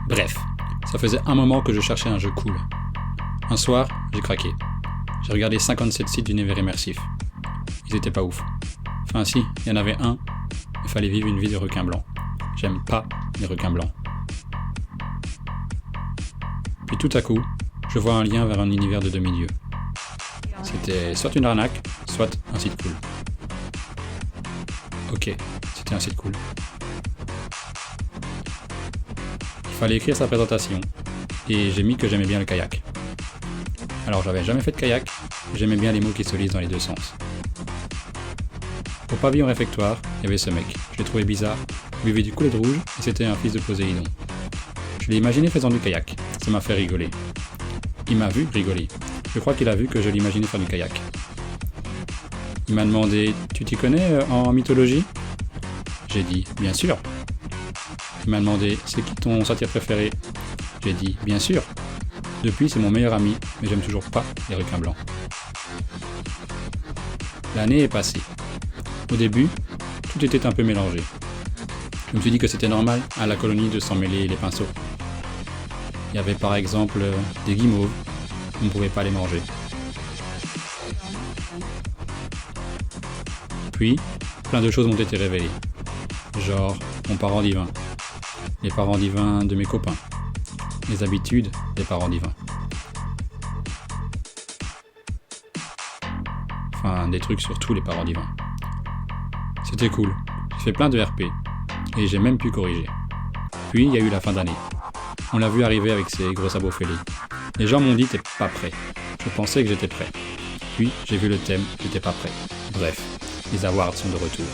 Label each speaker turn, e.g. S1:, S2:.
S1: Bref, ça faisait un moment que je cherchais un jeu cool. Un soir, j'ai craqué. J'ai regardé 57 sites d'univers immersif. Ils étaient pas ouf. Enfin si, il y en avait un, il fallait vivre une vie de requin blanc. J'aime pas les requins blancs. Puis tout à coup, je vois un lien vers un univers de demi-dieu. C'était soit une arnaque, soit un site cool. Ok, c'était un site cool. Il fallait écrire sa présentation, et j'ai mis que j'aimais bien le kayak. Alors j'avais jamais fait de kayak, j'aimais bien les mots qui se lisent dans les deux sens. Au pavillon réfectoire, il y avait ce mec, je l'ai trouvé bizarre, il buvait du Kool-Aid rouge, et c'était un fils de Poséidon. Je l'ai imaginé faisant du kayak, ça m'a fait rigoler. Il m'a vu rigoler, je crois qu'il a vu que je l'imaginais faire du kayak. Il m'a demandé « Tu t'y connais en mythologie ?» J'ai dit « Bien sûr !» Il m'a demandé « C'est qui ton satire préféré ?» J'ai dit « Bien sûr !» Depuis, c'est mon meilleur ami, mais j'aime toujours pas les requins blancs. L'année est passée. Au début, tout était un peu mélangé. Je me suis dit que c'était normal à la colonie de s'en mêler les pinceaux. Il y avait par exemple des guimauves, on ne pouvait pas les manger. Puis, plein de choses m'ont été révélées. Genre, mon parent divin, les parents divins de mes copains, les habitudes des parents divins. Enfin, des trucs sur tous les parents divins. C'était cool, j'ai fait plein de RP, et j'ai même pu corriger. Puis, il y a eu la fin d'année. On l'a vu arriver avec ses gros sabots fêlés. Les gens m'ont dit « T'es pas prêt ». Je pensais que j'étais prêt. Puis, j'ai vu le thème, j'étais pas prêt. Bref, les awards sont de retour.